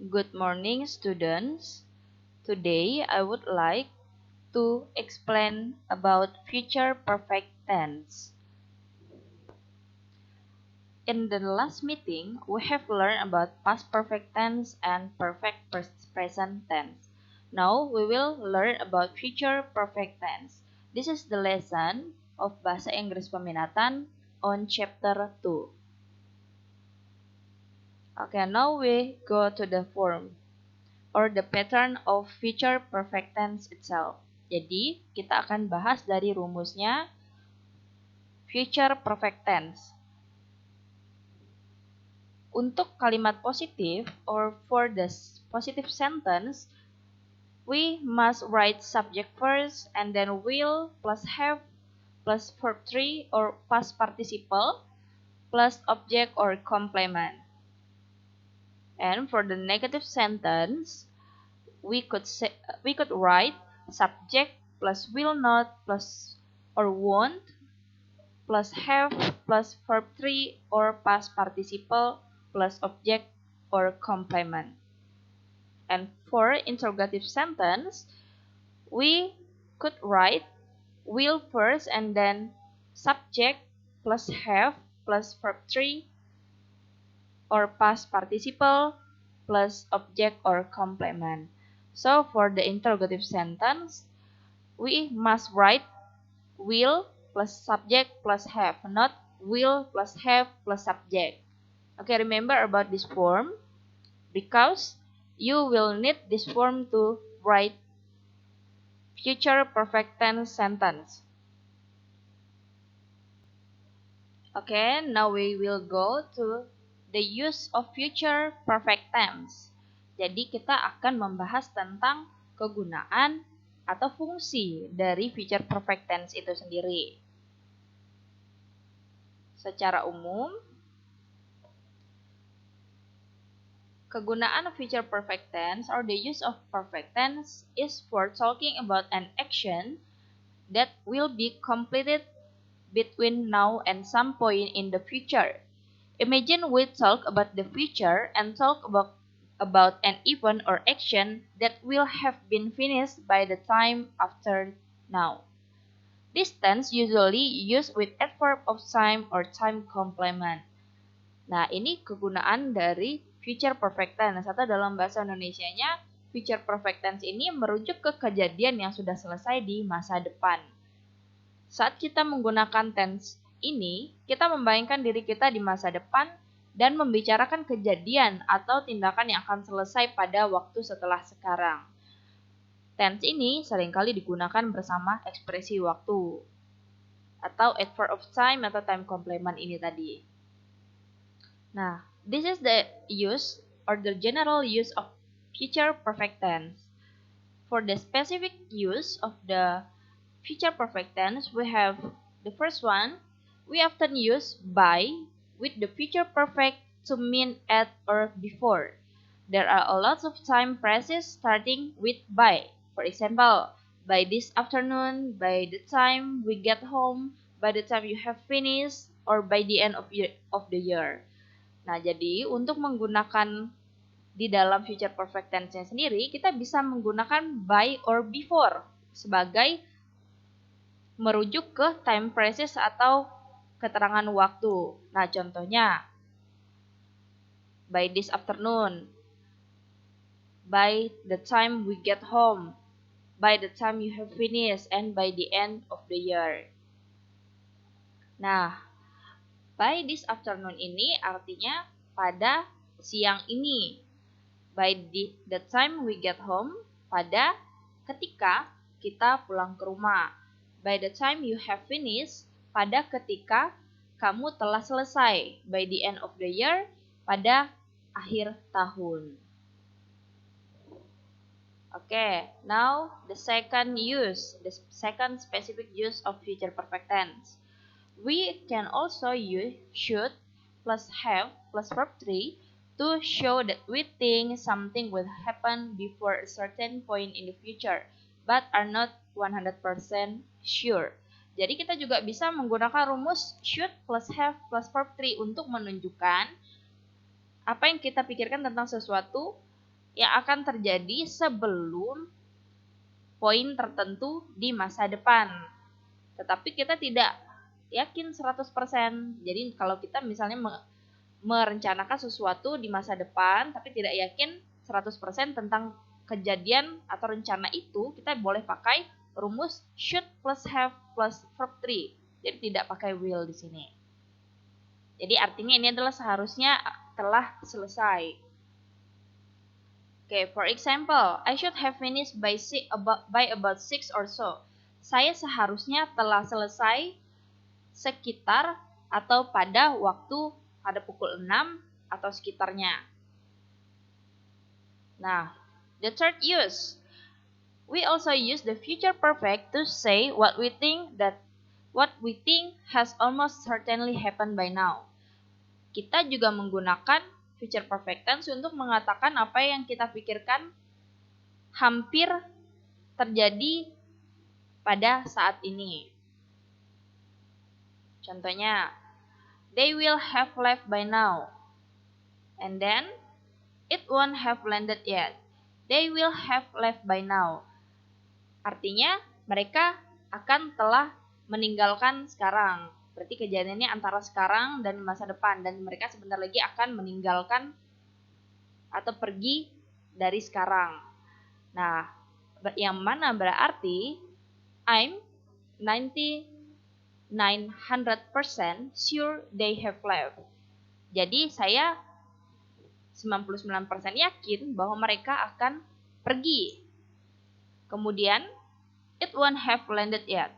Good morning, students. Today, I would like to explain about future perfect tense. In the last meeting, we have learned about past perfect tense and perfect present tense. Now, we will learn about future perfect tense. This is the lesson of Bahasa Inggris Peminatan on chapter 2. Okay, now we go to the form or the pattern of future perfect tense itself. Jadi, kita akan bahas dari rumusnya future perfect tense. Untuk kalimat positif or for the positive sentence, we must write subject first and then will plus have plus verb 3 or past participle plus object or complement. And for the negative sentence, we could write subject plus will not plus or won't plus have plus verb 3 or past participle plus object or complement. And for interrogative sentence, we could write will first and then subject plus have plus verb 3 or past participle plus object or complement. So for the interrogative sentence, we must write will plus subject plus have, not will plus have plus subject. Okay, remember about this form because you will need this form to write future perfect tense sentence. Okay, now we will go to the use of future perfect tense. Jadi kita akan membahas tentang kegunaan atau fungsi dari future perfect tense itu sendiri. Secara umum, kegunaan future perfect tense or the use of perfect tense is for talking about an action that will be completed between now and some point in the future. Imagine we talk about the future and talk about an event or action that will have been finished by the time after now. This tense usually used with adverb of time or time complement. Nah, ini kegunaan dari future perfect tense atau dalam bahasa Indonesianya future perfect tense ini merujuk ke kejadian yang sudah selesai di masa depan. Saat kita menggunakan tense ini, kita membayangkan diri kita di masa depan dan membicarakan kejadian atau tindakan yang akan selesai pada waktu setelah sekarang. Tense ini seringkali digunakan bersama ekspresi waktu atau adverb of time atau time complement ini tadi. Nah, this is the use or the general use of future perfect tense. For the specific use of the future perfect tense, we have the first one. We often use by with the future perfect to mean at or before. There are a lot of time phrases starting with by. For example, by this afternoon, by the time we get home, by the time you have finished, or by the end of the year. Nah, jadi untuk menggunakan di dalam future perfect tense-nya sendiri, kita bisa menggunakan by or before sebagai merujuk ke time phrases atau keterangan waktu. Nah, contohnya by this afternoon, by the time we get home, by the time you have finished, and by the end of the year. Nah, by this afternoon ini artinya pada siang ini. By the time we get home, pada ketika kita pulang ke rumah. By the time you have finished, pada ketika kamu telah selesai. By the end of the year, pada akhir tahun. Okay, now the second specific use of future perfect tense. We can also use should plus have plus verb 3 to show that we think something will happen before a certain point in the future, but are not 100% sure. Jadi kita juga bisa menggunakan rumus should plus have plus verb 3 untuk menunjukkan apa yang kita pikirkan tentang sesuatu yang akan terjadi sebelum poin tertentu di masa depan. Tetapi kita tidak yakin 100%. Jadi kalau kita misalnya merencanakan sesuatu di masa depan tapi tidak yakin 100% tentang kejadian atau rencana itu, kita boleh pakai rumus should plus have plus verb 3. Jadi tidak pakai will di sini. Jadi artinya ini adalah seharusnya telah selesai. Okay, for example, I should have finished by about 6 or so. Saya seharusnya telah selesai sekitar atau pada pukul 6 atau sekitarnya. Nah, the third use. We also use the future perfect to say what we think has almost certainly happened by now. Kita juga menggunakan future perfect tense untuk mengatakan apa yang kita pikirkan hampir terjadi pada saat ini. Contohnya, they will have left by now. And then, it won't have landed yet. They will have left by now. Artinya, mereka akan telah meninggalkan sekarang. Berarti kejadiannya antara sekarang dan masa depan. Dan mereka sebentar lagi akan meninggalkan atau pergi dari sekarang. Nah, yang mana berarti I'm 900% sure they have left. Jadi saya 99% yakin bahwa mereka akan pergi. Kemudian, it won't have landed yet.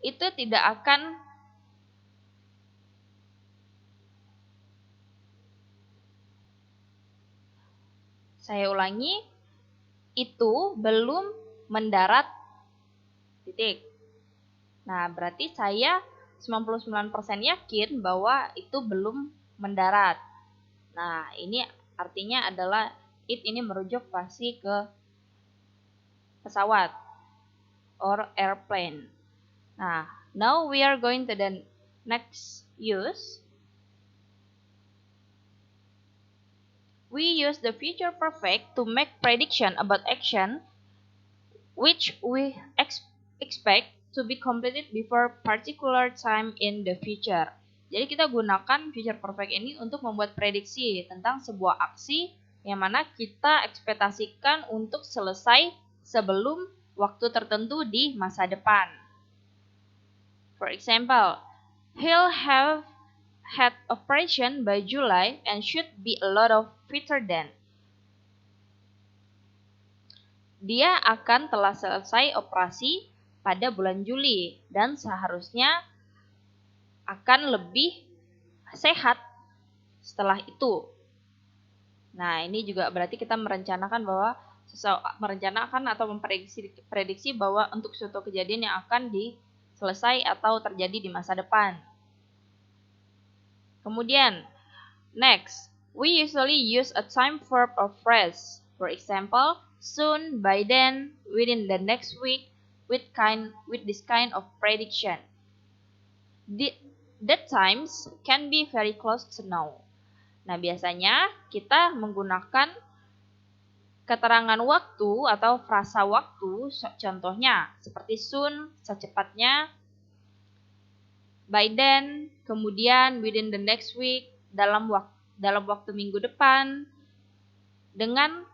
Itu tidak akan saya ulangi, itu belum mendarat titik. Nah, berarti saya 99% yakin bahwa itu belum mendarat. Nah, ini artinya adalah it ini merujuk pasti ke pesawat or airplane. Nah, now we are going to the next use. We use the future perfect to make prediction about action which we expect to be completed before particular time in the future. Jadi kita gunakan future perfect ini untuk membuat prediksi tentang sebuah aksi yang mana kita ekspektasikan untuk selesai sebelum waktu tertentu di masa depan. For example, he'll have had operation by July and should be a lot of fitter then. Dia akan telah selesai operasi pada bulan Juli dan seharusnya akan lebih sehat setelah itu. Nah, ini juga berarti kita merencanakan atau memprediksi bahwa untuk suatu kejadian yang akan selesai atau terjadi di masa depan. Kemudian, next, we usually use a time verb or phrase. For example, soon, by then, within the next week, with this kind of prediction. The times can be very close to now. Nah, biasanya kita menggunakan keterangan waktu atau frasa waktu, contohnya seperti soon, secepatnya, by then, kemudian within the next week, dalam waktu minggu depan, dengan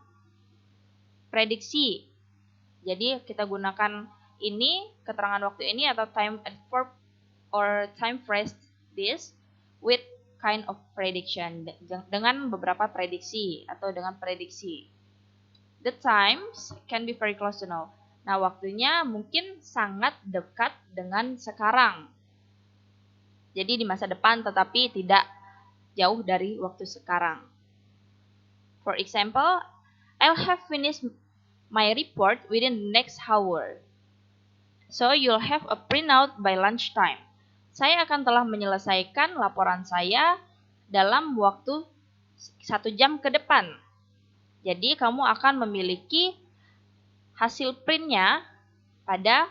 prediksi. Jadi kita gunakan ini, keterangan waktu ini atau time verb or time phrase this with kind of prediction, dengan beberapa prediksi atau dengan prediksi. The times can be very close to now. Nah, waktunya mungkin sangat dekat dengan sekarang. Jadi di masa depan tetapi tidak jauh dari waktu sekarang. For example, I'll have finished my report within the next hour. So you'll have a printout by lunchtime. Saya akan telah menyelesaikan laporan saya dalam waktu 1 jam ke depan. Jadi kamu akan memiliki hasil printnya pada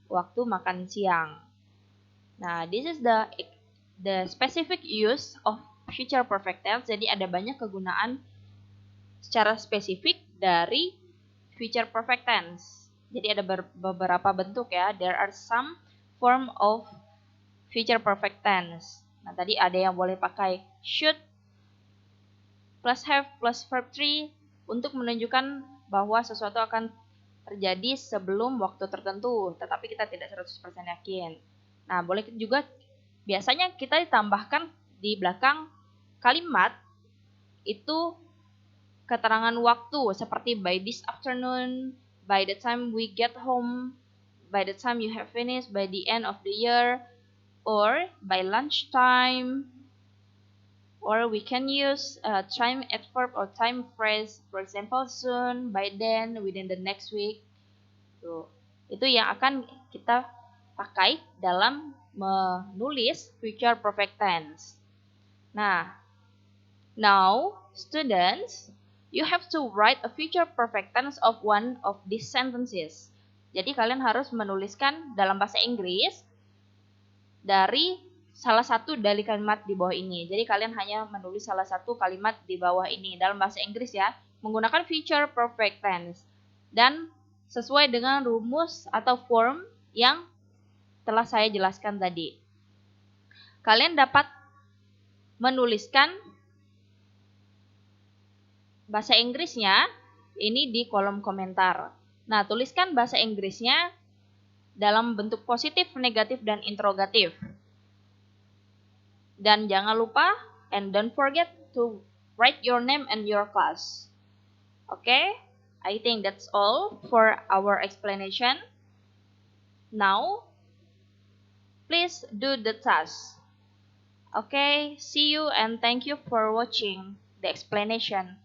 waktu makan siang. Nah, this is the specific use of future perfect tense. Jadi ada banyak kegunaan secara spesifik dari future perfect tense. Jadi ada beberapa bentuk ya. There are some form of future perfect tense. Nah, tadi ada yang boleh pakai should plus have plus verb 3 untuk menunjukkan bahwa sesuatu akan terjadi sebelum waktu tertentu, tetapi kita tidak 100% yakin. Nah, boleh juga biasanya kita ditambahkan di belakang kalimat itu keterangan waktu seperti by this afternoon, by the time we get home, by the time you have finished, by the end of the year, or by lunchtime. Or we can use time adverb or time phrase, for example, soon, by then, within the next week. Tuh. Itu yang akan kita pakai dalam menulis future perfect tense. Nah, now, students, you have to write a future perfect tense of one of these sentences. Jadi kalian harus menuliskan dalam bahasa Inggris dari salah satu dari kalimat di bawah ini. Jadi kalian hanya menulis salah satu kalimat di bawah ini dalam bahasa Inggris ya, menggunakan future perfect tense. Dan sesuai dengan rumus atau form yang telah saya jelaskan tadi. Kalian dapat menuliskan bahasa Inggrisnya ini di kolom komentar. Nah, tuliskan bahasa Inggrisnya dalam bentuk positif, negatif, dan interrogatif. Dan jangan lupa, and don't forget to write your name and your class. Okay? I think that's all for our explanation. Now, please do the task. Okay, see you and thank you for watching the explanation.